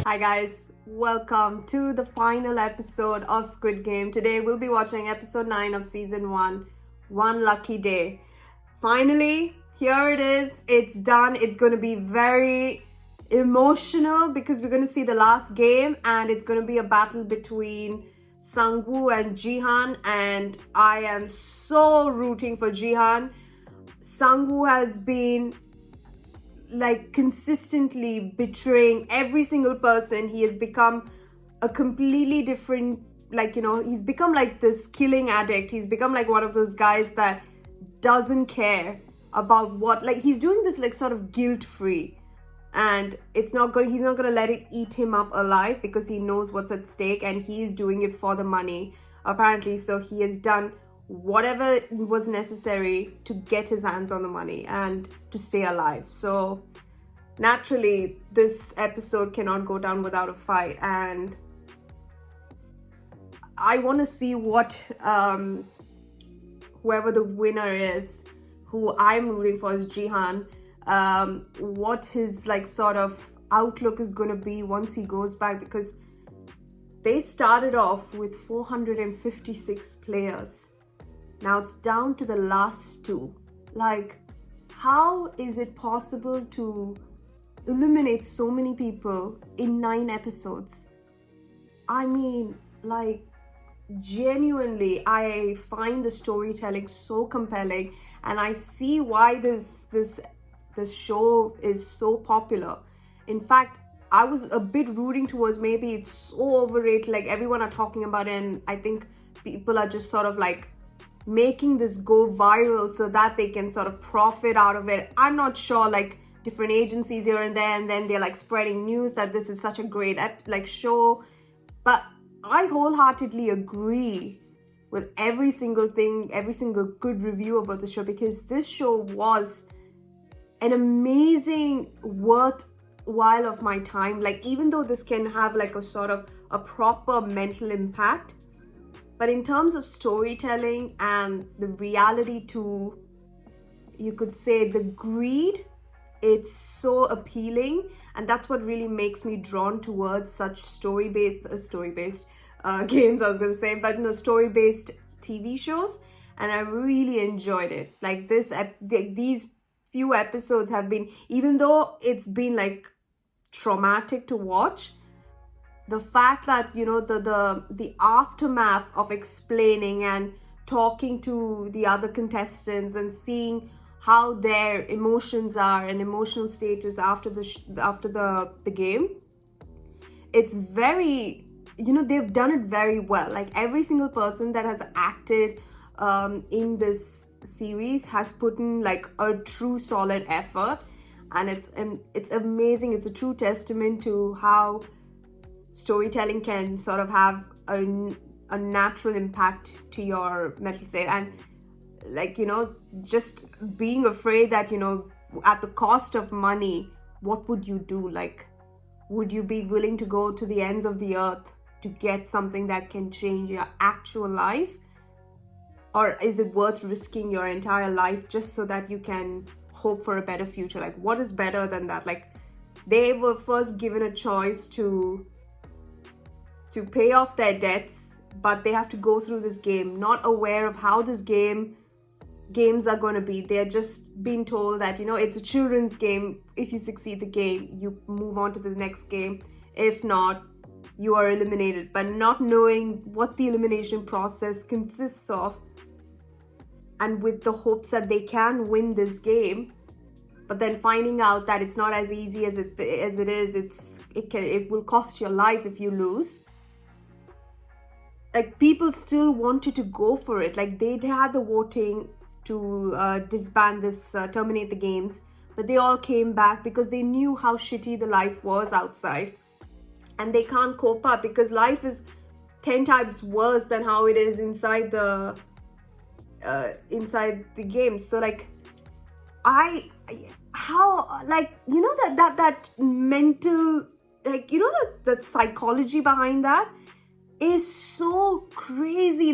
Hi guys, welcome to the final episode of Squid Game. Today we'll be watching episode 9 of season 1, One Lucky Day. Finally, here it is. It's done. It's going to be very emotional because we're going to see the last game and it's going to be a battle between Sangwoo and Jihan, and I am so rooting for Jihan. Sangwoo has been consistently betraying every single person. He has become a completely different, he's become like this killing addict. He's become like one of those guys that doesn't care about what, he's doing this sort of guilt-free, and he's not going to let it eat him up alive because he knows what's at stake, and he's doing it for the money apparently. So he has done whatever was necessary to get his hands on the money and to stay alive. So naturally this episode cannot go down without a fight, and I want to see what whoever the winner is, who I'm rooting for is Jihan, what his sort of outlook is going to be once he goes back, because they started off with 456 players. Now it's down to the last two. How is it possible to eliminate so many people in 9 episodes? I mean, genuinely, I find the storytelling so compelling, and I see why this show is so popular. In fact, I was a bit rooting towards maybe it's so overrated, everyone are talking about it, and I think people are just sort of making this go viral so that they can sort of profit out of it. I'm not sure, different agencies here and there, and then they're spreading news that this is such a great show. But I wholeheartedly agree with every single thing, every single good review about the show, because this show was an amazing worthwhile of my time. Even though this can have a sort of a proper mental impact, but in terms of storytelling and the reality to, you could say, the greed, it's so appealing, and that's what really makes me drawn towards such story-based games, I was going to say, but no, story-based TV shows, and I really enjoyed it. These few episodes have been, even though it's been traumatic to watch, the fact that the aftermath of explaining and talking to the other contestants and seeing how their emotions are and emotional status after the game, it's very, they've done it very well. Every single person that has acted in this series has put in a true solid effort, and it's amazing. It's a true testament to how storytelling can sort of have a natural impact to your mental state, and just being afraid that at the cost of money, what would you do? Would you be willing to go to the ends of the earth to get something that can change your actual life, or is it worth risking your entire life just so that you can hope for a better future? What is better than that? They were first given a choice to pay off their debts, but they have to go through this game, not aware of how this games are going to be. They're just being told that, it's a children's game. If you succeed the game, you move on to the next game. If not, you are eliminated. But not knowing what the elimination process consists of, and with the hopes that they can win this game, but then finding out that it's not as easy as it is. It will cost your life if you lose. People still wanted to go for it. They had the voting to disband this, terminate the games, but they all came back because they knew how shitty the life was outside, and they can't cope up because life is 10 times worse than how it is inside the game. So that mental, that psychology behind that is so crazy.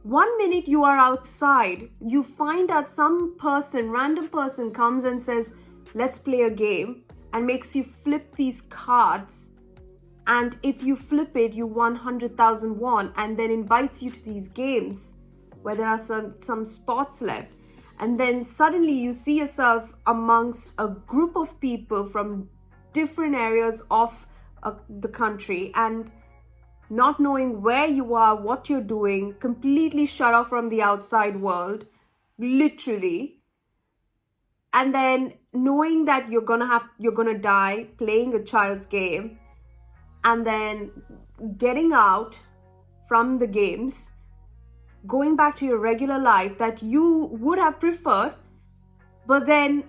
1 minute you are outside, you find out some random person comes and says, let's play a game, and makes you flip these cards. And if you flip it, you won 100,000 won, and then invites you to these games where there are some spots left. And then suddenly you see yourself amongst a group of people from different areas of the country, and not knowing where you are, what you're doing, completely shut off from the outside world, literally. And then knowing that you're gonna die playing a child's game, and then getting out from the games, going back to your regular life that you would have preferred, but then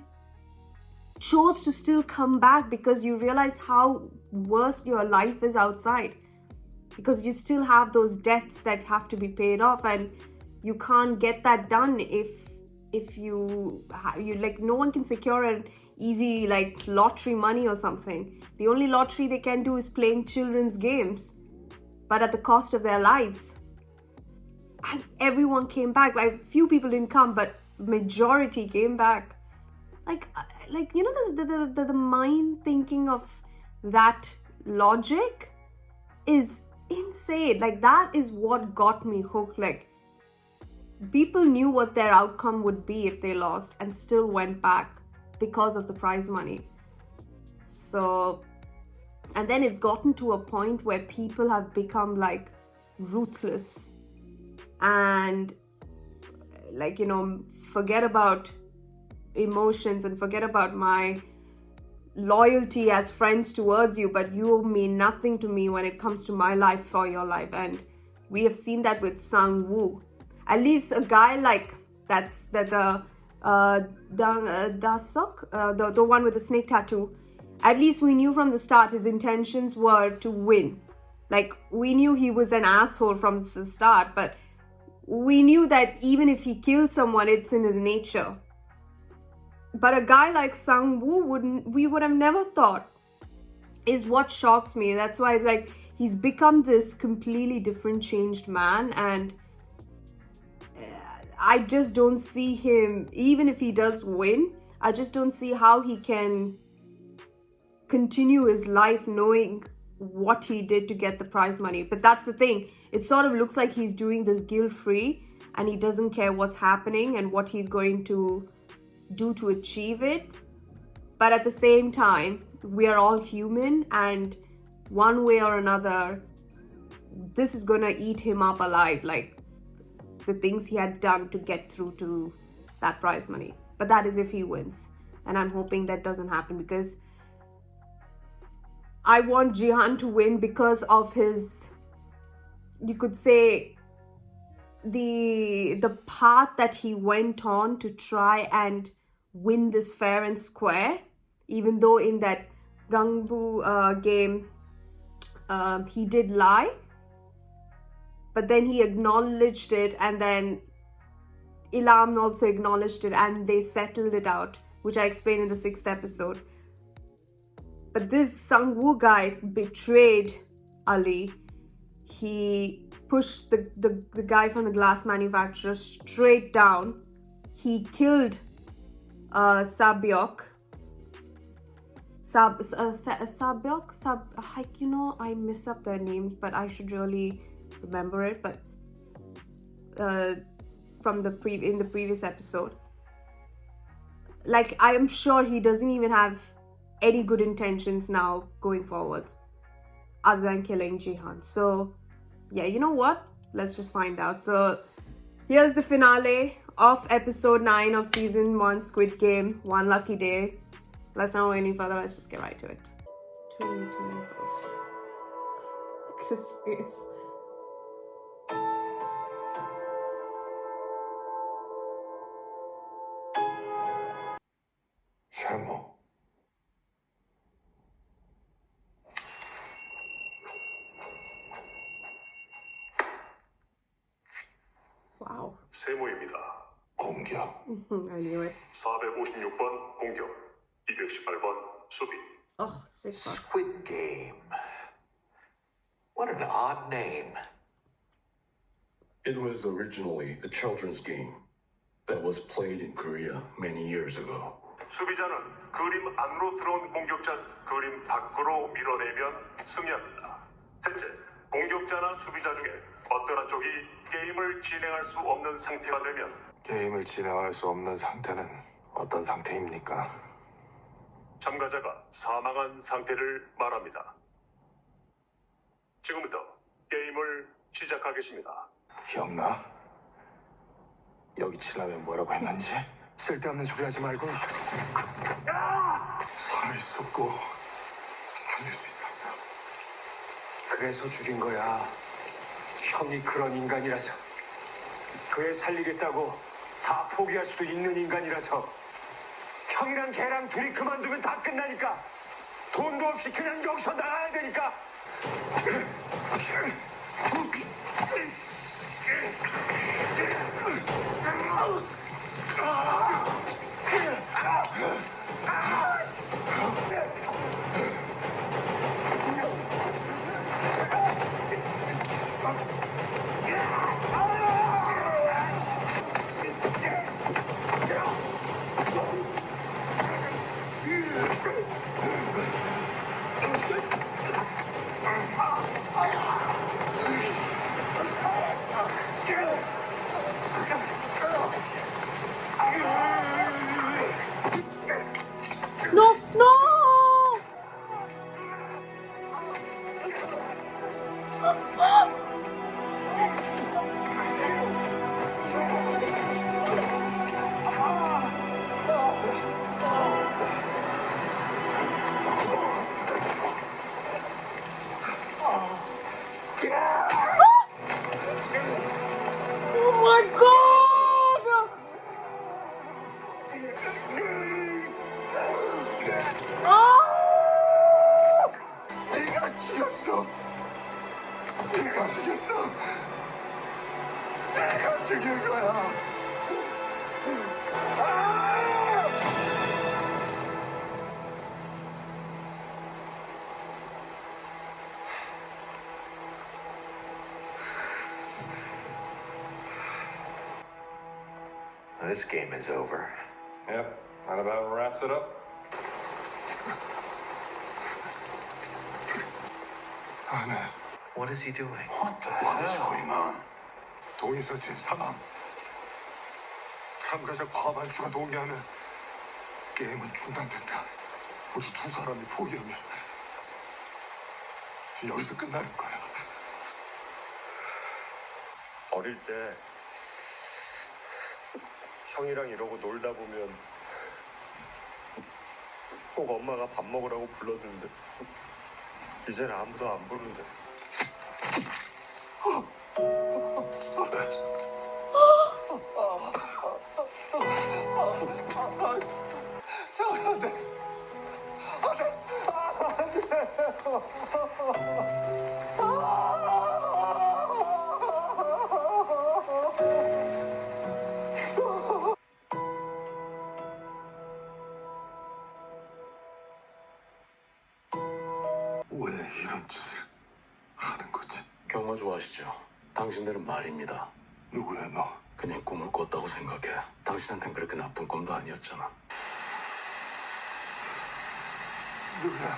chose to still come back because you realize how worse your life is outside, because you still have those debts that have to be paid off, and you can't get that done if you like, no one can secure an easy like lottery money or something. The only lottery they can do is playing children's games, but at the cost of their lives. And everyone came back. Like, few people didn't come, but majority came back. Like you know, the mind thinking of that logic is insane. Like, that is what got me hooked. Like, people knew what their outcome would be if they lost and still went back because of the prize money. So, and then it's gotten to a point where people have become like ruthless and like, you know, forget about emotions and forget about my loyalty as friends towards you, but you mean nothing to me when it comes to my life or your life. And we have seen that with Sang-woo. At least a guy like the one with the snake tattoo, at least we knew from the start his intentions were to win. Like, we knew he was an asshole from the start, but we knew that even if he killed someone, it's in his nature. But a guy like Sang-woo we would have never thought, is what shocks me. That's why it's like he's become this completely different, changed man, and I just don't see him, even if he does win, I just don't see how he can continue his life knowing what he did to get the prize money. But that's the thing, it sort of looks like he's doing this guilt-free and he doesn't care what's happening and what he's going to do to achieve it. But at the same time, we are all human, and one way or another, this is gonna eat him up alive, like the things he had done to get through to that prize money. But that is if he wins, and I'm hoping that doesn't happen, because I want Jihan to win because of his, you could say, the path that he went on to try and win this fair and square. Even though in that Gangbu game he did lie, but then he acknowledged it, and then Ilam also acknowledged it, and they settled it out, which I explained in the 6th episode. But this Sang-woo guy betrayed Ali. He pushed the guy from the glass manufacturer straight down. He killed Sabyok. You know, I mess up their names, but I should really remember it. But from the previous episode, like, I am sure he doesn't even have any good intentions now going forward other than killing Jihan. So yeah, you know what, let's just find out. So here's the finale of episode 9 of season 1 Squid Game, One Lucky Day. Let's not go any further, let's just get right to it. 2018. Look at his face. 상호. Wow. 세모입니다. 공격. I knew it. 456번 공격, 218번 수비. Oh, sick fuck. Squid Game. What an odd name. It was originally a children's game that was played in Korea many years ago. 수비자는 그림 안으로 들어온 공격자 그림 밖으로 밀어내면 승리합니다. 셋째, 공격자나 수비자 중에 어떤 한쪽이 게임을 진행할 수 없는 상태가 되면 게임을 진행할 수 없는 상태는 어떤 상태입니까? 참가자가 사망한 상태를 말합니다. 지금부터 게임을 시작하겠습니다. 기억나? 여기 치려면 뭐라고 했는지? 쓸데없는 소리 하지 말고 살아있었고 살릴 수 있었어. 그래서 죽인 거야. 형이 그런 인간이라서. 그애 살리겠다고 다 포기할 수도 있는 인간이라서. 형이랑 걔랑 둘이 그만두면 다 끝나니까. 돈도 없이 그냥 여기서 나가야 되니까. No, no! Oh my god! Oh! 네가 죽였어. 네가 죽였어. 내가 죽인 거야. This game is over. Yep, that about wraps it up. 아네. What is he doing? What is going on? 동의서진 사망. 참가자 과반수가 동의하면 게임은 중단된다. 우리 두 사람이 포기하면 여기서 끝나는 거야. 어릴 때 형이랑 이러고 놀다 보면 꼭 엄마가 밥 먹으라고 불러주는데 이제는 아무도 안 부르는데. 상훈이 안 돼. 안 돼. 왜 이런 짓을 하는 거지? 경마 좋아하시죠? 당신들은 말입니다. 누구야 너? 그냥 꿈을 꿨다고 생각해. 당신한텐 그렇게 나쁜 꿈도 아니었잖아. 누구야?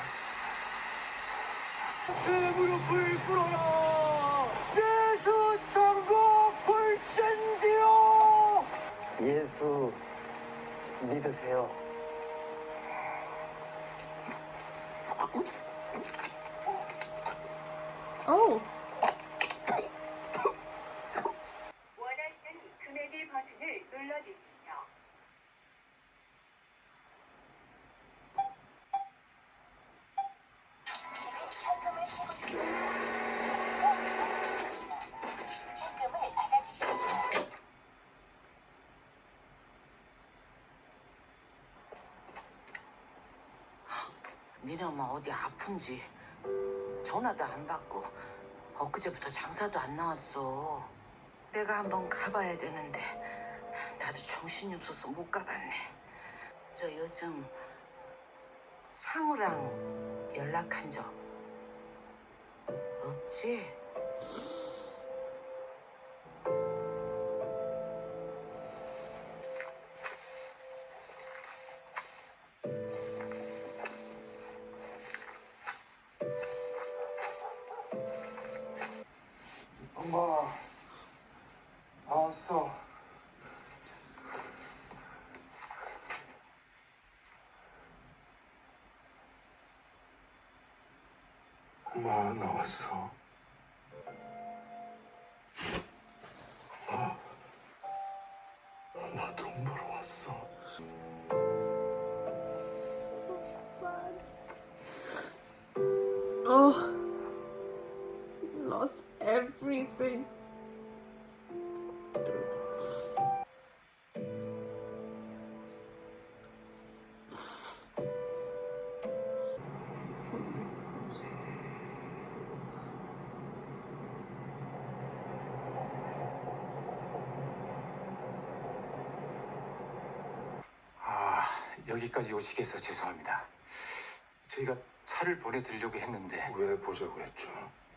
내 무릎을 꿇어라. 예수 천국 불신지요. 예수 믿으세요. Oh. 원하시는 금액의 버튼을 눌러주십시오. 현금을 받아주십시오. 니네 엄마 어디 아픈지 전화도 안 받고 엊그제부터 장사도 안 나왔어. 내가 한번 가봐야 되는데 나도 정신이 없어서 못 가봤네. 저 요즘 상우랑 연락한 적 없지? 엄마 나왔어. 엄마 돈 벌어 왔어. Oh, he's lost everything. 여기까지 오시게 해서 죄송합니다. 저희가 차를 보내드리려고 했는데 왜 보자고 했죠?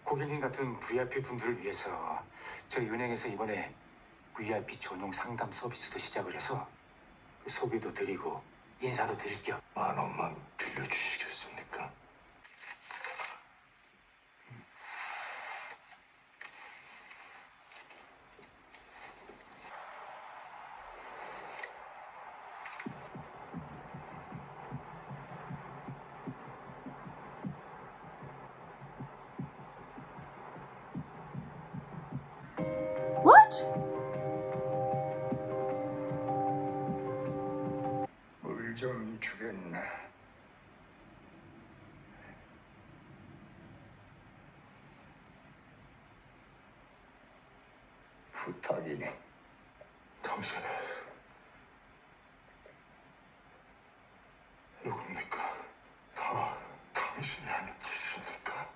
고객님 같은 VIP 분들을 위해서 저희 은행에서 이번에 VIP 전용 상담 서비스도 시작을 해서 소개도 드리고 인사도 드릴 겸 10,000원만 빌려주시겠습니까? What? 물 좀 주겠나? 부탁이네. 당신은 누굽니까? 다 당신이 하는 짓입니까?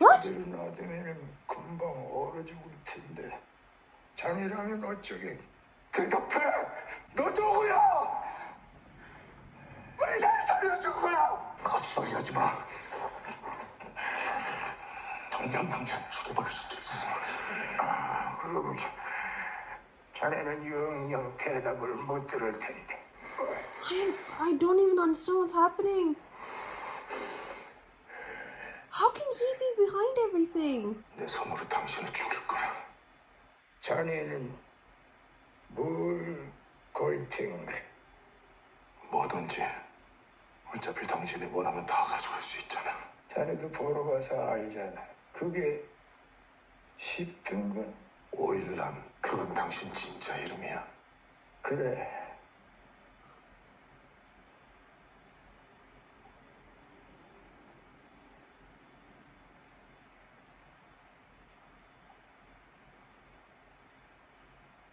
What? 그대로 놔두면 금방 얼어 죽을 텐데 자네라면 어쩌겠? 대답해! 너 누구야? 왜 날 살려준 거야? 헛소리 하지 마. 당장 당신을 죽여버릴 수도 있어. 그럼 자네는 영영 대답을 못 들을 텐데. I don't even understand what's happening. How can he be behind everything? 내 손으로 당신을 죽일 거야. 자네는 뭘 걸 텐가? 뭐든지. 어차피 당신이 원하면 다 가져갈 수 있잖아. 자네도 보러 가서 알잖아. 그게 쉽던 건? 오일남, 그건 당신 진짜 이름이야. 그래.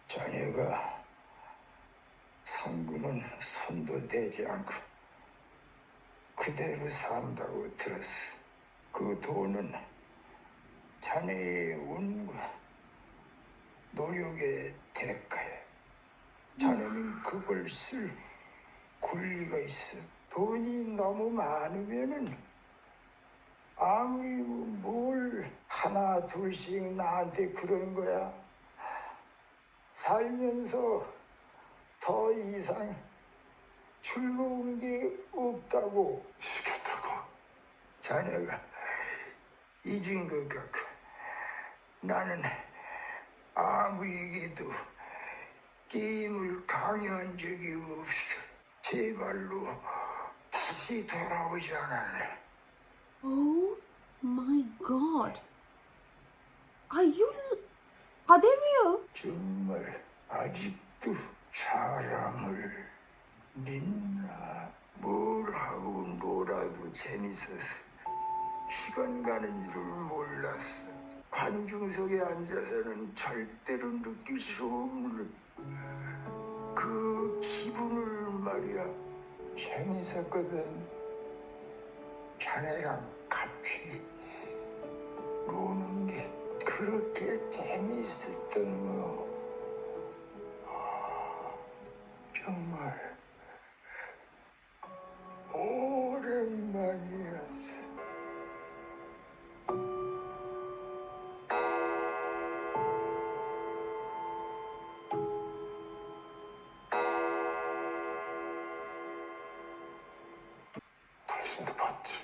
자네가 상금은 손도 대지 않고 그대로 산다고 들었어. 그 돈은 자네의 운과 노력의 대가야. 자네는 그걸 쓸 권리가 있어. 돈이 너무 많으면은 아무리 뭘 하나 둘씩 나한테 그러는 거야. 살면서 더 이상 즐거운 게 없다고. 시켰다고? 자네가 잊은 것 같고 나는 아무에게도 게임을 강요한 적이 없어. 제발로 다시 돌아오잖아. Oh my god. Are they real? 정말 아직도 사람을 믿나? 뭘 하고 놀아도 재밌어서 시간 가는 줄을 몰랐어. 관중석에 앉아서는 절대로 느낄 수 없는 그 기분을 말이야. 재밌었거든. 자네랑 같이 노는 게 그렇게 재밌었던 거. 정말 오랜만이었어. 당신도 봤지?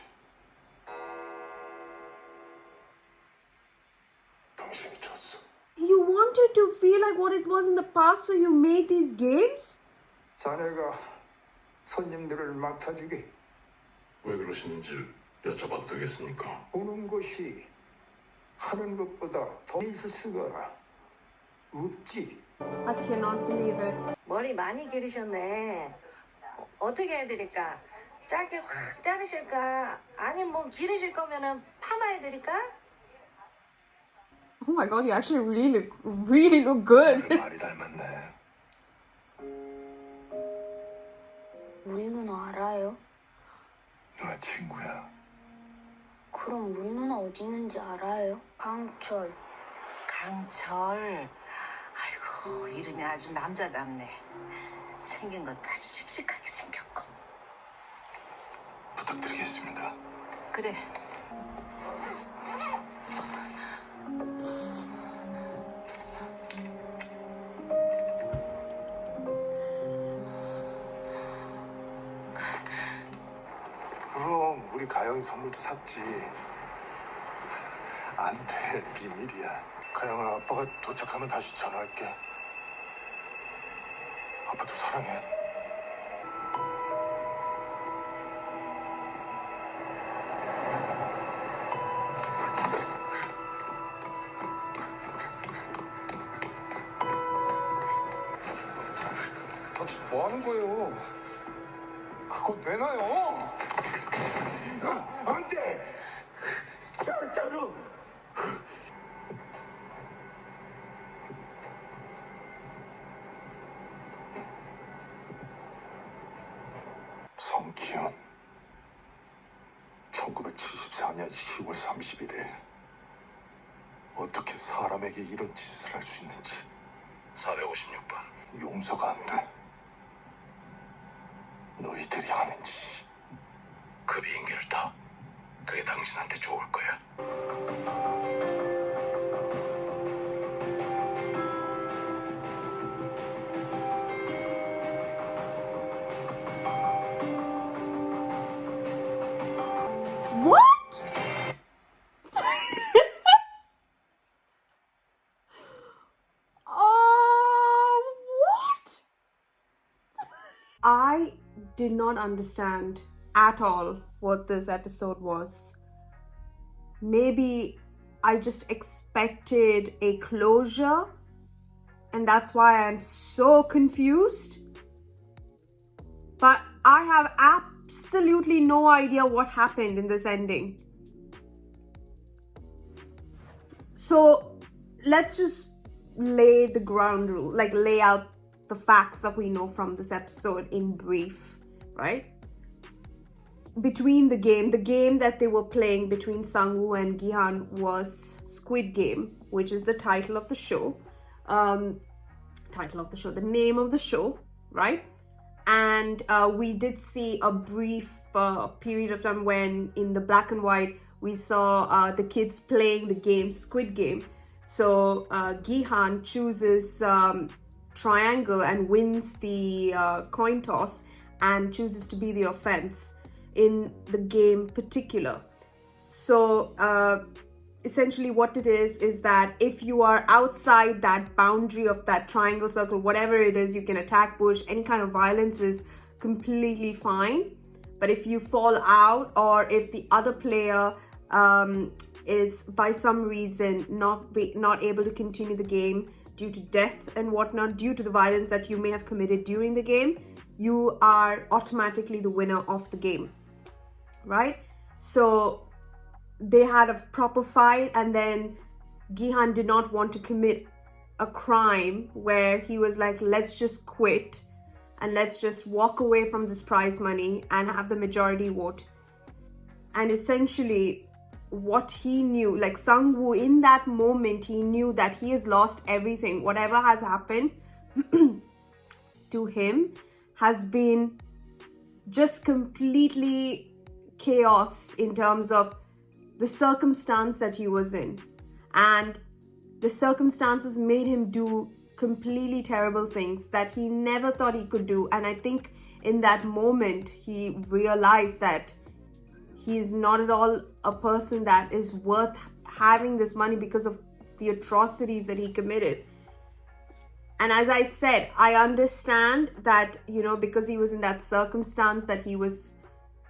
당신이 졌어. You wanted to feel like what it was in the past, so you made these games? 자네가 손님들을 맡아주게. 왜 그러시는지 여쭤봐도 되겠습니까? 보는 것이 하는 것보다 더 있을 수가 없지. I cannot believe it. 머리 많이 기르셨네. 어떻게 해드릴까? 짧게 확 자르실까? 아니면 뭐 기르실 거면은 파마해드릴까? Oh my god, you actually really look good. 말이 닮았네. 우리 누나 알아요? 누나 친구야. 그럼 우리 누나 어디 있는지 알아요? 강철. 강철. 아이고, 이름이 아주 남자답네. 생긴 것도 아주 씩씩하게 생겼고. 부탁드리겠습니다. 그래. 그럼 우리 가영이 선물도 샀지. 안 돼, 비밀이야. 가영아, 아빠가 도착하면 다시 전화할게. 아빠도 사랑해. 당신 뭐 하는 거예요? 그거 내놔요. 안 돼. 절대로. 성기현 1974년 10월 31일 어떻게 사람에게 이런 짓을 할 수 있는지 456번. 용서가 안 돼. 너희들이 하는 짓이. 그 비행기를 타. 그게 당신한테 좋을 거야. What? What? I did not understand at all what this episode was. Maybe I just expected a closure, and that's why I'm so confused. But I have absolutely no idea what happened in this ending. So let's just lay the ground rule, like lay out the facts that we know from this episode in brief, right? Between the game that they were playing between Sang-woo and Gi-han was Squid Game, which is the title of the show. The name of the show, right? And we did see a brief period of time when in the black and white we saw the kids playing the game, Squid Game. So Gi-han chooses triangle and wins the coin toss and chooses to be the offense in the game particular. So essentially what it is that if you are outside that boundary of that triangle, circle, whatever it is, you can attack, push, any kind of violence is completely fine. But if you fall out, or if the other player is by some reason not able to continue the game due to death and whatnot, due to the violence that you may have committed during the game, you are automatically the winner of the game, right? So they had a proper fight, and then Gi-han did not want to commit a crime where he was like, let's just quit and let's just walk away from this prize money and have the majority vote. And essentially what he knew, like Sang-woo in that moment, he knew that he has lost everything. Whatever has happened to him has been just completely chaos in terms of the circumstance that he was in. And the circumstances made him do completely terrible things that he never thought he could do. And I think in that moment, he realized that he is not at all a person that is worth having this money because of the atrocities that he committed. And as I said, I understand that, you know, because he was in that circumstance, that he was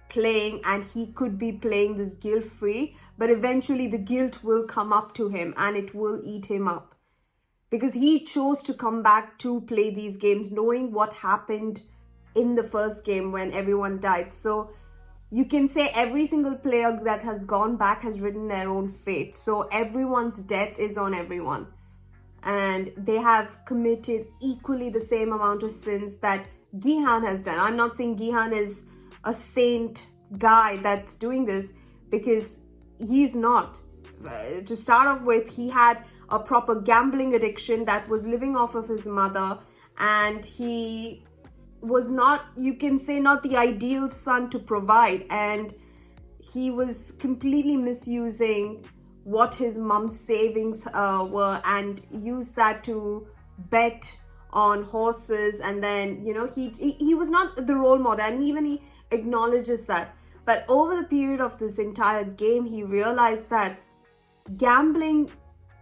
playing, and he could be playing this guilt-free, but eventually the guilt will come up to him and it will eat him up. Because he chose to come back to play these games knowing what happened in the first game when everyone died. So you can say every single player that has gone back has written their own fate. So everyone's death is on everyone. And they have committed equally the same amount of sins that Gihan has done. I'm not saying Gihan is a saint guy that's doing this, because he's not. To start off with, he had a proper gambling addiction that was living off of his mother, and he was not, you can say, not the ideal son to provide, and he was completely misusing what his mom's savings were, and used that to bet on horses. And then, you know, he was not the role model, and he acknowledges that. But over the period of this entire game, he realized that gambling,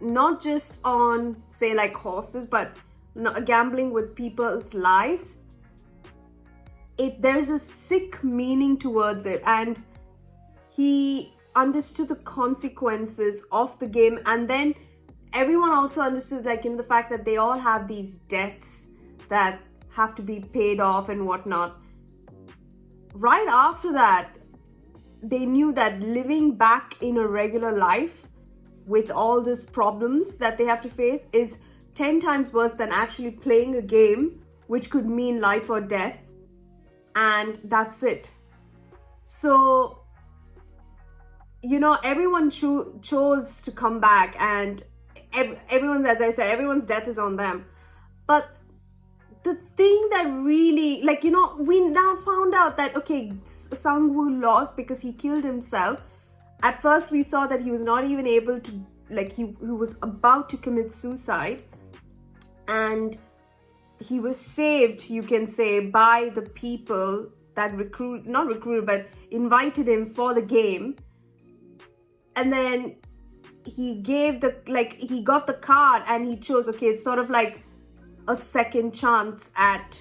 not just on, say, like horses, but gambling with people's lives, there's a sick meaning towards it. And he understood the consequences of the game. And then everyone also understood, like, you know, the fact that they all have these debts that have to be paid off and whatnot. Right after that, they knew that living back in a regular life with all these problems that they have to face is 10 times worse than actually playing a game which could mean life or death, and that's it. So, you know, everyone chose to come back, and everyone, as I said, everyone's death is on them. But the thing that really, like, you know, we now found out that, okay, Sang-woo lost because he killed himself. At first we saw that he was not even able to, like, he was about to commit suicide, and he was saved, you can say, by the people that but invited him for the game. And then he gave he got the card, and he chose, okay, it's sort of like a second chance at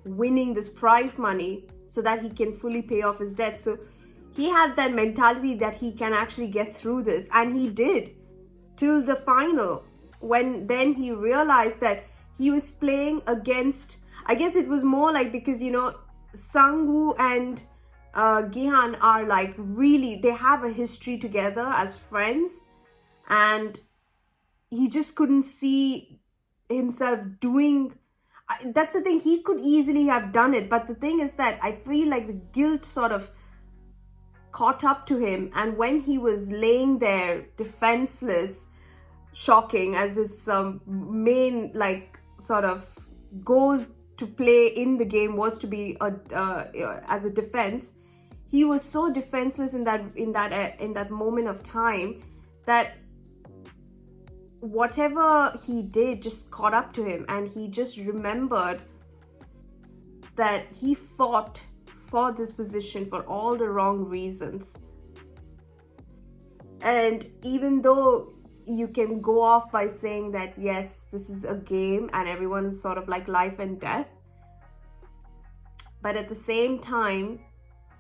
winning this prize money so that he can fully pay off his debt. So he had that mentality that he can actually get through this, and he did till the final, when then he realized that he was playing against, I guess it was more like, because, you know, Sang-woo and Gihan are like, really, they have a history together as friends, and he just couldn't see himself doing. That's the thing, he could easily have done it, but the thing is that I feel like the guilt sort of caught up to him, and when he was laying there defenseless, shocking, as his main, like, sort of goal to play in the game was to be as a defense, he was so defenseless in that moment of time that whatever he did just caught up to him, and he just remembered that he fought for this position for all the wrong reasons. And even though you can go off by saying that, yes, this is a game and everyone's sort of like life and death, but at the same time,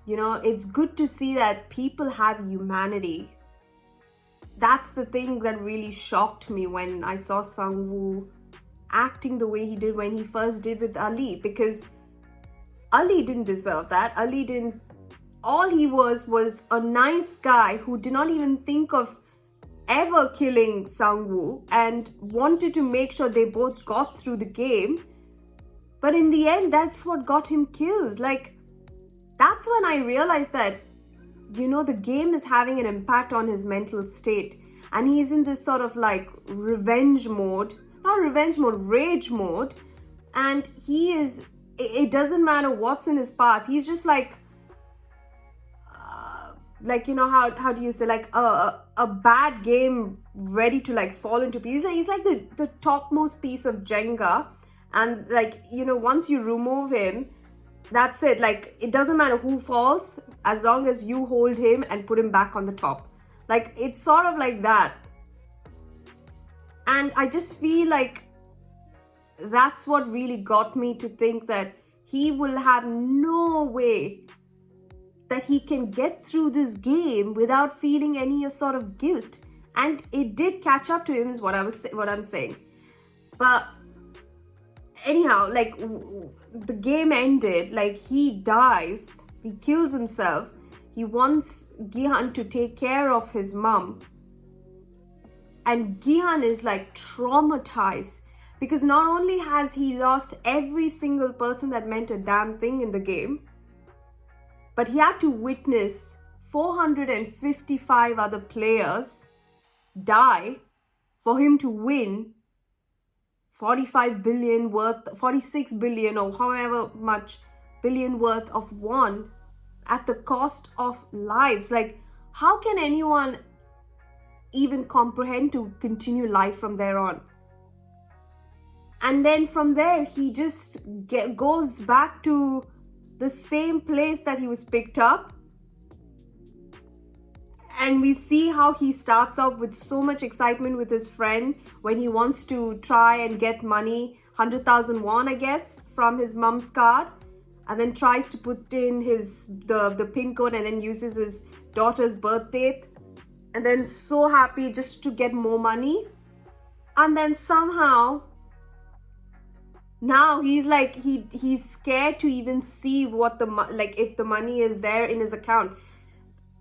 you know, it's good to see that people have humanity. That's the thing that really shocked me when I saw Sang-woo acting the way he did when he first did with Ali, because Ali didn't deserve that. Ali didn't. All he was a nice guy who did not even think of ever killing Sang-woo, and wanted to make sure they both got through the game. But in the end, that's what got him killed. Like, that's when I realized that, you know, the game is having an impact on his mental state, and he's in this sort of like rage mode, and it doesn't matter what's in his path. He's just like, you know, how do you say, like a bad game ready to like fall into pieces. He's like the topmost piece of Jenga, and like, you know, once you remove him, that's it. Like, it doesn't matter who falls as long as you hold him and put him back on the top. Like, it's sort of like that. And I just feel like that's what really got me to think that he will have no way that he can get through this game without feeling any sort of guilt. And it did catch up to him, is what I'm saying. But anyhow, like, the game ended, like, he dies, he kills himself. He wants Gihan to take care of his mum. And Gihan is like traumatized because not only has he lost every single person that meant a damn thing in the game, but he had to witness 455 other players die for him to win 45 billion worth, 46 billion or however much billion worth of won at the cost of lives. Like, how can anyone even comprehend to continue life from there on? And then from there, he just goes back to the same place that he was picked up. And we see how he starts off with so much excitement with his friend when he wants to try and get money, 100,000 won, I guess, from his mom's card. And then tries to put in the pin code and then uses his daughter's birth date. And then so happy just to get more money. And then somehow now he's like, he's scared to even see what if the money is there in his account.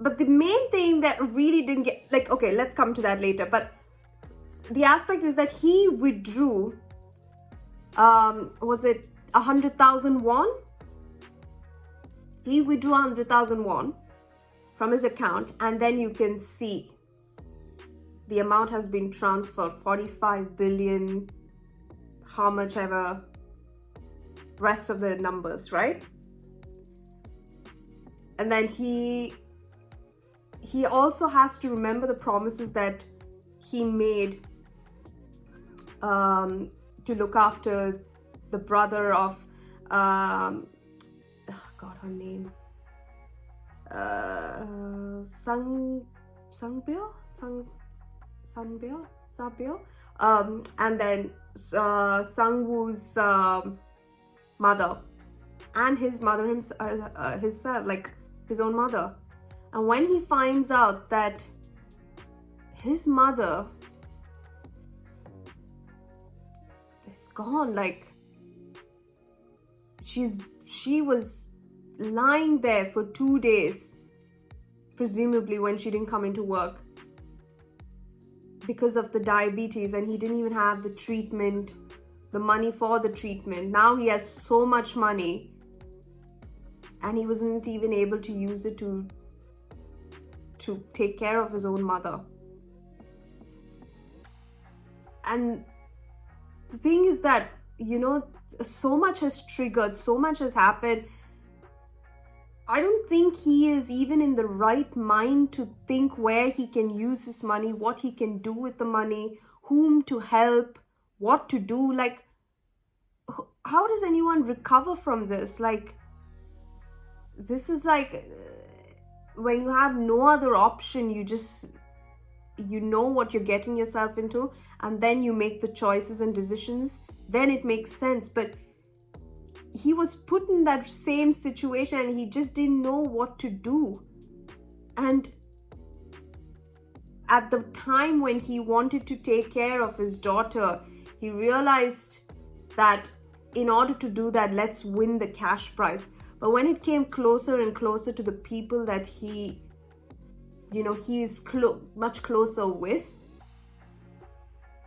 But the main thing that really didn't get, like, okay, let's come to that later. But the aspect is that he withdrew, was it 100,000 won? He withdrew 100,000 won from his account, and then you can see the amount has been transferred, 45 billion, how much ever, rest of the numbers, right? And then he also has to remember the promises that he made to look after the brother of God, her name, Sangbyo, and then Sangwoo's mother, and his mother himself, like his own mother. And when he finds out that his mother is gone, like she was lying there for 2 days, presumably when she didn't come into work because of the diabetes, and he didn't even have the treatment, the money for the treatment. Now he has so much money and he wasn't even able to use it to take care of his own mother. And the thing is that, you know, so much has triggered, so much has happened. I don't think he is even in the right mind to think where he can use his money, what he can do with the money, whom to help, what to do. Like, how does anyone recover from this? Like, this is like when you have no other option, you know what you're getting yourself into, and then you make the choices and decisions, then it makes sense. But he was put in that same situation and he just didn't know what to do. And at the time when he wanted to take care of his daughter, he realized that in order to do that, let's win the cash prize. But when it came closer and closer to the people that he is much closer with,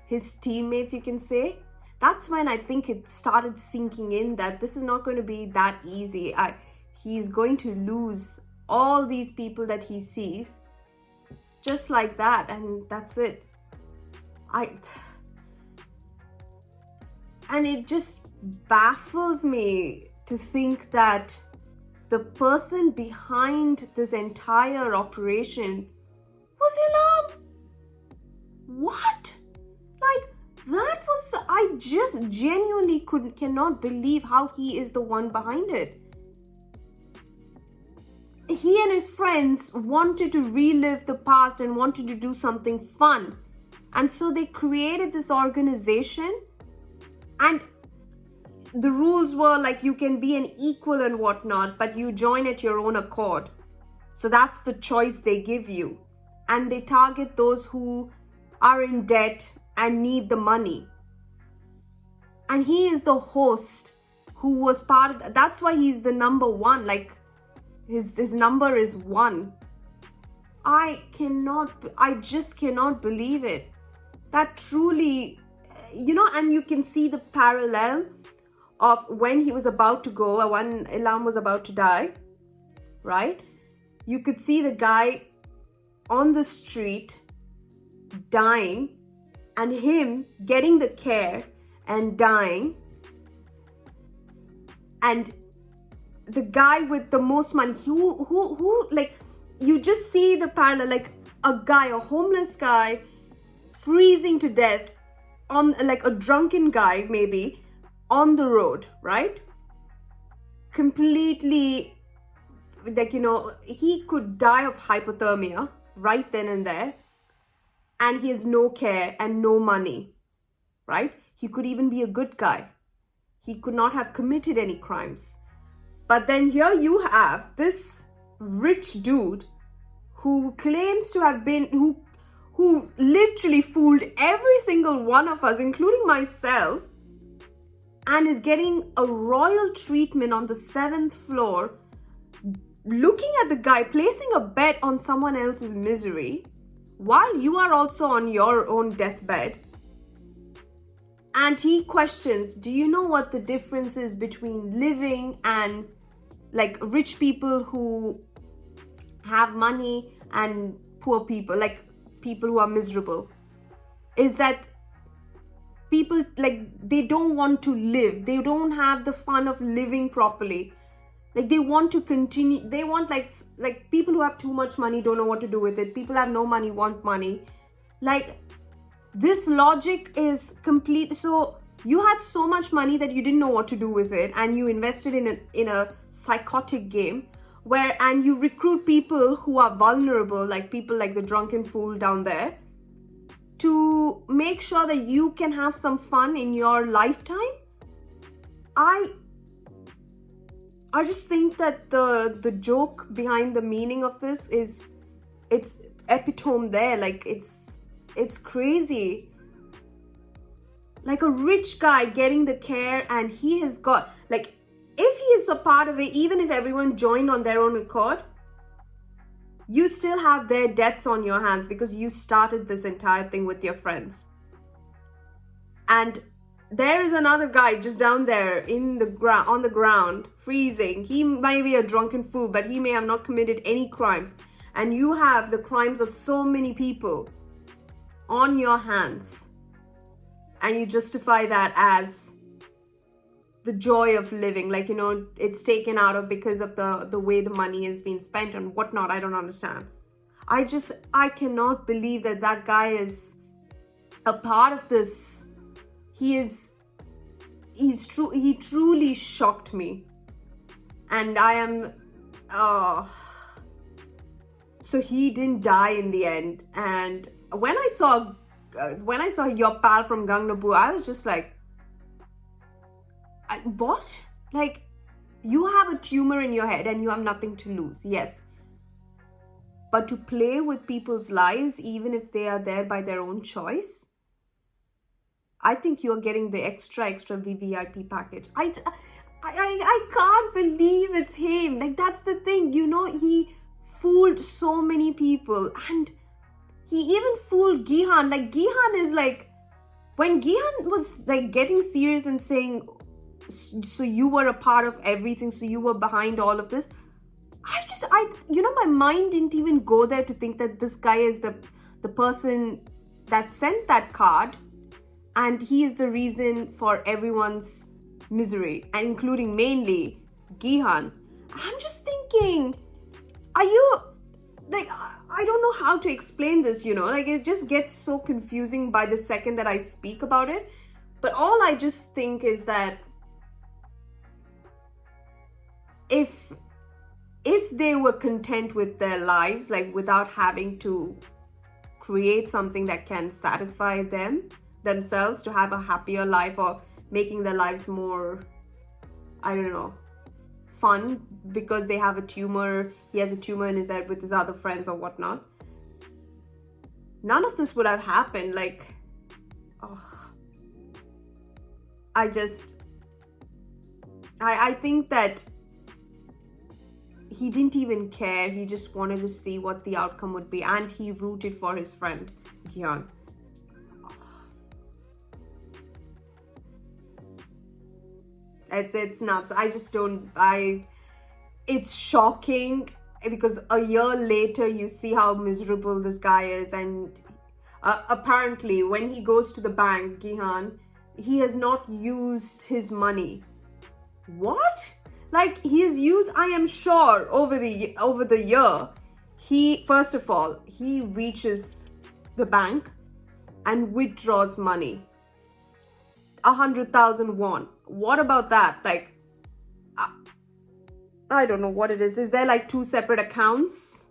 his teammates, you can say, that's when I think it started sinking in that this is not going to be that easy. He's going to lose all these people that he sees just like that, and that's it. And it just baffles me to think that the person behind this entire operation was Ilham. What? Like, that was, I just genuinely cannot believe how he is the one behind it. He and his friends wanted to relive the past and wanted to do something fun. And so they created this organization, and the rules were like you can be an equal and whatnot, but you join at your own accord. So that's the choice they give you. And they target those who are in debt and need the money. And he is the host who was part of that. That's why he's the number one. Like, his number is 1. I just cannot believe it. That truly, and you can see the parallel of when he was about to go, when Ilham was about to die, right? You could see the guy on the street dying and him getting the care and dying, and the guy with the most money, who like, you just see the parallel, like a homeless guy freezing to death on, like, a drunken guy maybe on the road, right? Completely, like, he could die of hypothermia right then and there, and he has no care and no money, right? He could even be a good guy. He could not have committed any crimes. But then here you have this rich dude who claims to have been, who literally fooled every single one of us, including myself, and is getting a royal treatment on the 7th floor, looking at the guy, placing a bet on someone else's misery, while you are also on your own deathbed. And he questions, do you know what the difference is between living and, like, rich people who have money and poor people, like people who are miserable? Is that people, like, they don't want to live. They don't have the fun of living properly. Like, they want to continue. They want, like people who have too much money don't know what to do with it. People who have no money want money. Like, this logic is complete. So you had so much money that you didn't know what to do with it, and you invested in a psychotic game and you recruit people who are vulnerable, like people like the drunken fool down there, to make sure that you can have some fun in your lifetime. I just think that the joke behind the meaning of this is, it's epitome there. Like, it's crazy. Like, a rich guy getting the care, and he has got, like, if he is a part of it, even if everyone joined on their own accord, you still have their debts on your hands because you started this entire thing with your friends. And there is another guy just down there on the ground, freezing. He may be a drunken fool, but he may have not committed any crimes. And you have the crimes of so many people on your hands. And you justify that as the joy of living. Like, it's taken out of because of the way the money is being spent and whatnot. I don't understand. I cannot believe that guy is a part of this. He truly shocked me. And I am, so he didn't die in the end. And when I saw your pal from Gangnapu, I was just like, what? Like, you have a tumor in your head and you have nothing to lose, yes. But to play with people's lives, even if they are there by their own choice, I think you're getting the extra VVIP package. I can't believe it's him. Like, that's the thing, he fooled so many people. And he even fooled Gihan. Like, Gihan is like, when Gihan was like getting serious and saying, so you were a part of everything, so you were behind all of this, my mind didn't even go there to think that this guy is the person that sent that card, and he is the reason for everyone's misery, and including mainly Gihan. I'm just thinking, are you, like, I don't know how to explain this, like, it just gets so confusing by the second that I speak about it. But all I just think is that if they were content with their lives, like, without having to create something that can satisfy themselves to have a happier life, or making their lives more, I don't know, fun because they have a tumor. He has a tumor in his head with his other friends or whatnot. None of this would have happened. Like, I think that he didn't even care. He just wanted to see what the outcome would be, and he rooted for his friend Gyan. It's nuts. I just don't. It's shocking because a year later you see how miserable this guy is, and apparently when he goes to the bank, Gihan, he has not used his money. What? Like, he has used, I am sure, over the year, he, first of all, he reaches the bank and withdraws money. 100,000 won. What about that? Like, I don't know what it is. Is there like two separate accounts?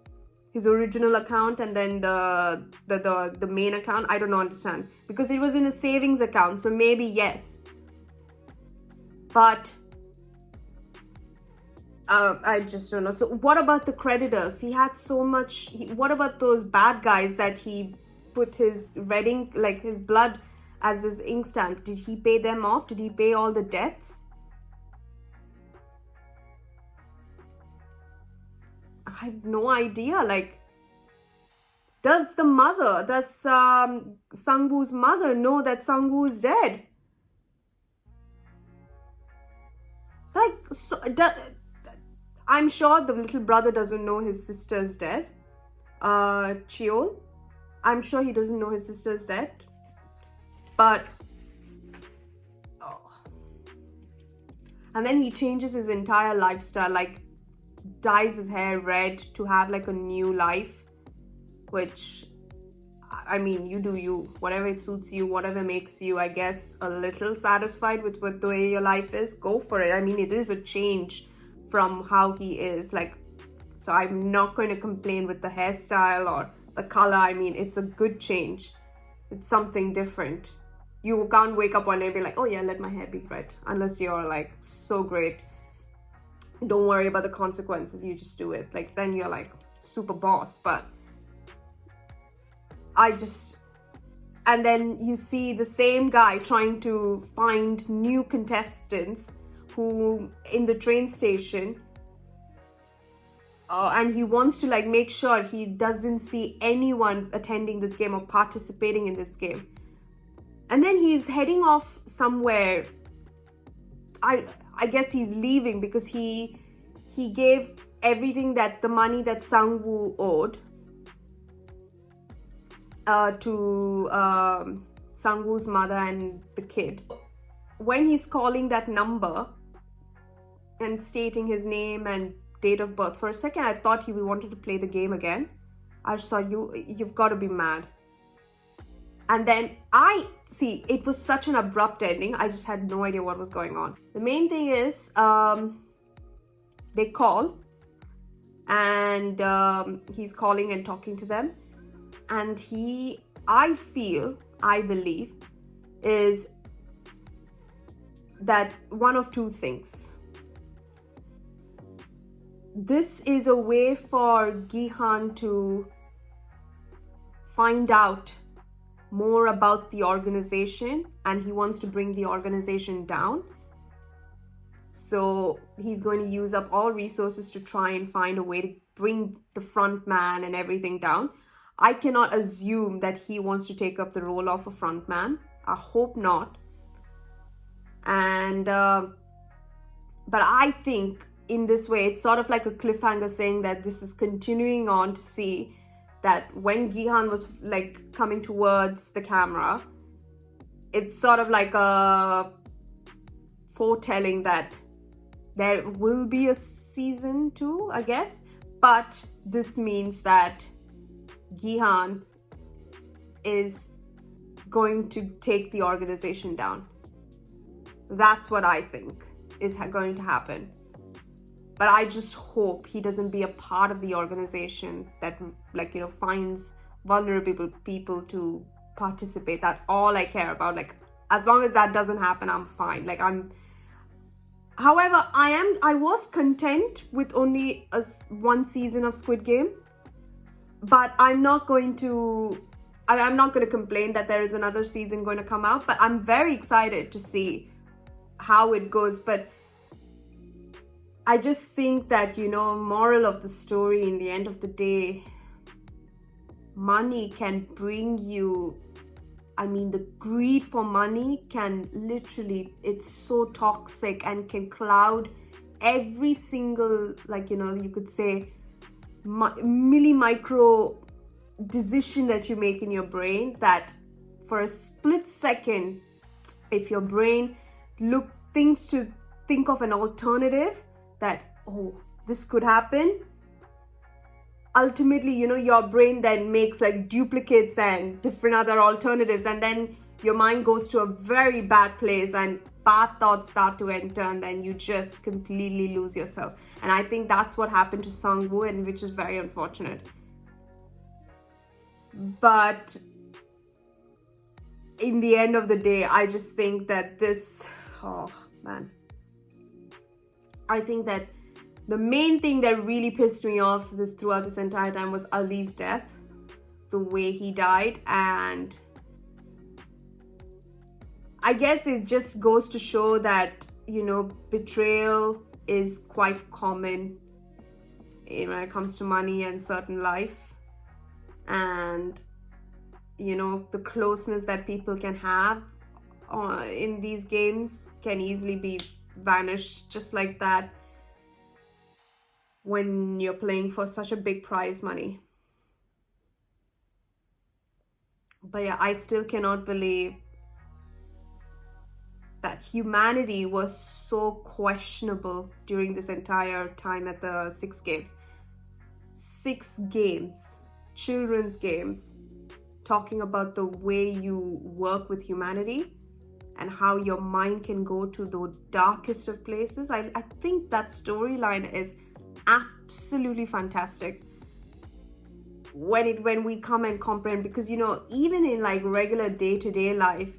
His original account and then the main account? I don't understand. Because it was in a savings account, so maybe yes. But I just don't know. So what about the creditors? He had so much. What about those bad guys that he put his red ink, like his blood as his ink stamp? Did he pay them off? Did he pay all the debts? I have no idea. Like, does Sangwoo's mother know that Sangwoo is dead? Like, so, I'm sure the little brother doesn't know his sister's death. Cheol, I'm sure he doesn't know his sister's death. But and then he changes his entire lifestyle, like dyes his hair red to have like a new life, which, I mean, you do you, whatever it suits you, whatever makes you, I guess, a little satisfied with the way your life is, go for it. I mean, it is a change from how he is, like, so I'm not going to complain with the hairstyle or the color. I mean, it's a good change. It's something different. You can't wake up one day and be like, oh yeah, let my hair be red, unless you're like so great. Don't worry about the consequences, you just do it. Like, then you're like super boss. But and then you see the same guy trying to find new contestants who in the train station, and he wants to like make sure he doesn't see anyone attending this game or participating in this game. And then he's heading off somewhere. I guess he's leaving because he gave everything, that the money that Sangwoo owed to Sangwoo's mother and the kid. When he's calling that number and stating his name and date of birth, for a second I thought he wanted to play the game again. I just thought, you've got to be mad. And then it was such an abrupt ending. I just had no idea what was going on. The main thing is, they call, and he's calling and talking to them. And I believe, is that one of two things. This is a way for Gihan to find out more about the organization, and he wants to bring the organization down. So he's going to use up all resources to try and find a way to bring the front man and everything down. I cannot assume that he wants to take up the role of a front man. I hope not. And but I think in this way, it's sort of like a cliffhanger saying that this is continuing on to see that when Gihan was like coming towards the camera, it's sort of like a foretelling that there will be a season 2, I guess. But this means that Gihan is going to take the organization down. That's what I think is going to happen. But I just hope he doesn't be a part of the organization that, like, you know, finds vulnerable people to participate. That's all I care about. Like, as long as that doesn't happen, I'm fine. Like, However, I was content with only one season of Squid Game, but I'm not going to complain that there is another season going to come out, but I'm very excited to see how it goes. But I just think that, you know, moral of the story, in the end of the day, money can bring you, I mean, the greed for money can literally, it's so toxic and can cloud every single, like, you know, you could say micro decision that you make in your brain, that for a split second, if your brain thinks to think of an alternative that, oh, this could happen, ultimately, you know, your brain then makes like duplicates and different other alternatives, and then your mind goes to a very bad place and bad thoughts start to enter, and then you just completely lose yourself. And I think that's what happened to Sung-woo, and which is very unfortunate. But in the end of the day, I just think that this, oh man, I think that the main thing that really pissed me off throughout this entire time was Ali's death, the way he died. And I guess it just goes to show that, you know, betrayal is quite common when it comes to money and certain life. And, you know, the closeness that people can have in these games can easily be vanished just like that when you're playing for such a big prize money. But yeah, I still cannot believe that humanity was so questionable during this entire time at the 6 games. 6 games, children's games, talking about the way you work with humanity and how your mind can go to the darkest of places. I think that storyline is absolutely fantastic when we come and comprehend, because, you know, even in like regular day-to-day life,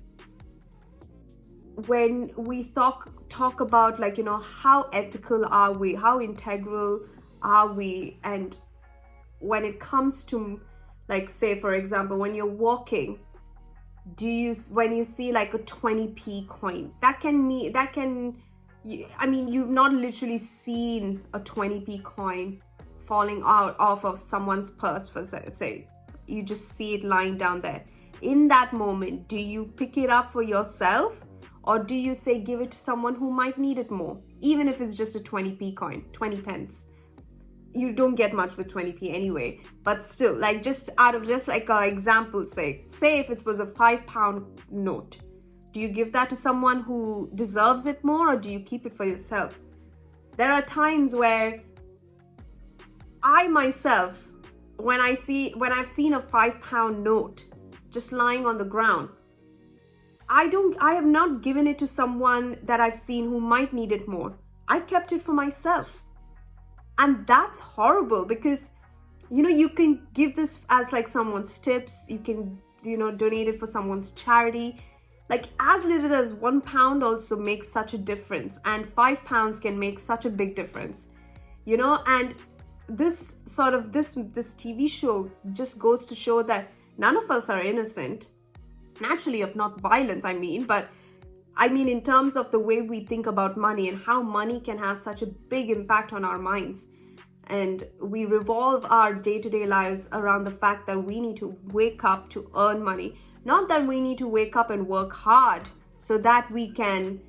when we talk about, like, you know, how ethical are we, how integral are we, and when it comes to, like, say for example, when you're walking, when you see like a 20p coin, I mean, you've not literally seen a 20p coin falling off of someone's purse, for say, you just see it lying down there. In that moment, do you pick it up for yourself, or do you say give it to someone who might need it more? Even if it's just a 20p coin, 20 pence. You don't get much with 20p anyway, but still, like, just out of just like an example, say if it was a £5 note, do you give that to someone who deserves it more, or do you keep it for yourself? There are times where I myself, when I've seen a £5 note just lying on the ground, I have not given it to someone that I've seen who might need it more. I kept it for myself. And that's horrible, because, you know, you can give this as like someone's tips, you can, you know, donate it for someone's charity. Like, as little as £1 also makes such a difference, and £5 can make such a big difference, you know. And this TV show just goes to show that none of us are innocent, naturally, of not violence, I mean, but I mean in terms of the way we think about money and how money can have such a big impact on our minds. And we revolve our day-to-day lives around the fact that we need to wake up to earn money. Not that we need to wake up and work hard so that we can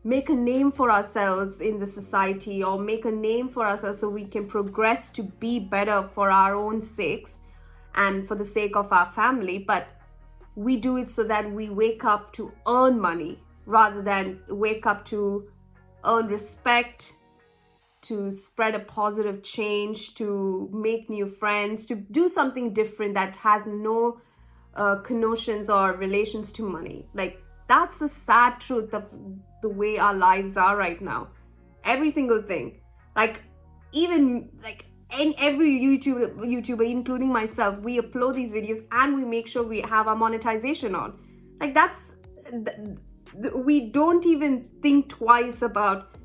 make a name for ourselves in the society, or make a name for ourselves so we can progress to be better for our own sakes and for the sake of our family. But we do it so that we wake up to earn money rather than wake up to earn respect, to spread a positive change, to make new friends, to do something different that has no connotations or relations to money. Like, that's the sad truth of the way our lives are right now. Every single thing, like, even like every YouTuber, including myself, we upload these videos and we make sure we have our monetization on. Like, we don't even think twice about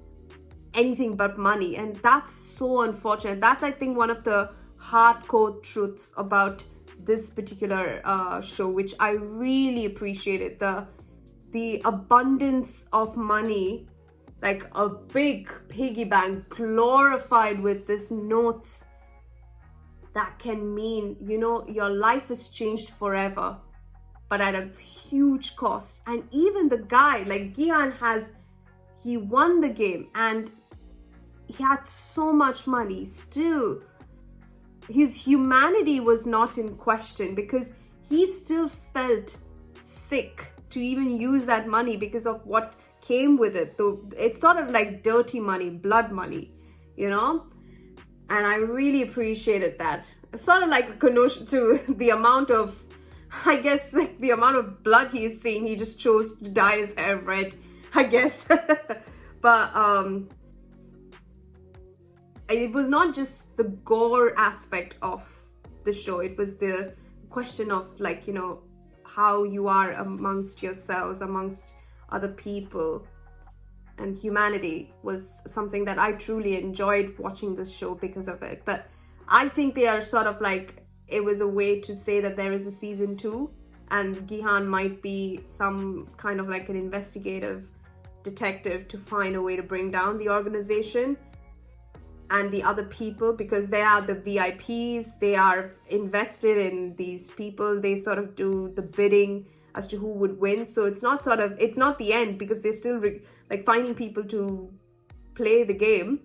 anything but money, and that's so unfortunate. That's, I think, one of the hardcore truths about this particular show, which I really appreciated. The abundance of money, like a big piggy bank glorified with these notes that can mean, you know, your life is changed forever, but at a huge cost. And even the guy, like Gihan, he won the game and he had so much money. Still, his humanity was not in question because he still felt sick to even use that money because of what came with it. So it's sort of like dirty money, blood money, you know? And I really appreciated that. It's sort of like a connotation to the amount of, I guess, like the amount of blood he is seeing. He just chose to dye his hair red, I guess. But it was not just the gore aspect of the show. It was the question of, like, you know, how you are amongst yourselves, amongst other people. And humanity was something that I truly enjoyed watching this show because of it. But I think they are sort of like, it was a way to say that there is a season 2 and Gihan might be some kind of like an investigative detective to find a way to bring down the organization and the other people, because they are the VIPs, they are invested in these people, they sort of do the bidding as to who would win. So it's not the end, because they're still like finding people to play the game.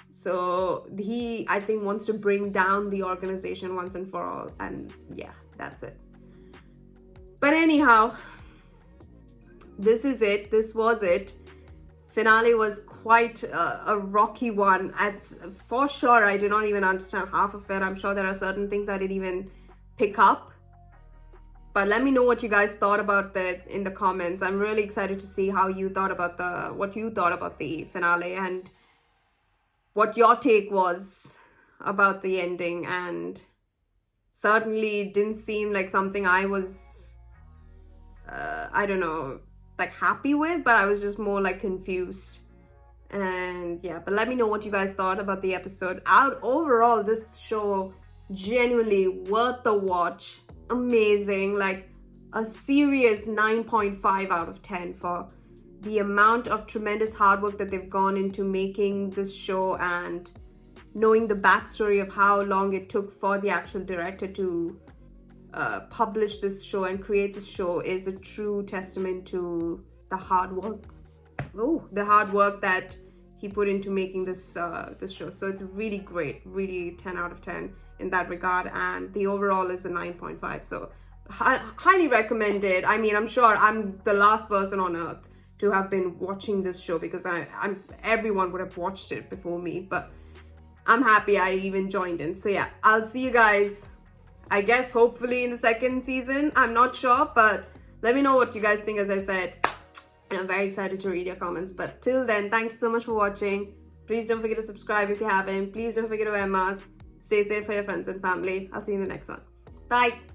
So he, I think, wants to bring down the organization once and for all. And yeah, that's it. But anyhow, this is it. This was it. Finale was quite a rocky one. For sure, I did not even understand half of it. I'm sure there are certain things I didn't even pick up. But let me know what you guys thought about that in the comments. I'm really excited to see how you thought about what you thought about the finale and what your take was about the ending. And certainly didn't seem like something I was, I don't know, like happy with, but I was just more like confused. And yeah, but let me know what you guys thought about the episode. Overall, this show genuinely worth the watch. Amazing, like a serious 9.5 out of 10 for the amount of tremendous hard work that they've gone into making this show, and knowing the backstory of how long it took for the actual director to publish this show and create this show is a true testament to the hard work that he put into making this show. So it's really great, really 10 out of 10 in that regard, and the overall is a 9.5. So highly recommended. I mean, I'm sure I'm the last person on earth to have been watching this show, because everyone would have watched it before me, but I'm happy I even joined in. So yeah, I'll see you guys, I guess, hopefully in the second season. I'm not sure, but let me know what you guys think, as I said. And I'm very excited to read your comments. But till then, thank you so much for watching. Please don't forget to subscribe if you haven't. Please don't forget to wear masks. Stay safe for your friends and family. I'll see you in the next one. Bye.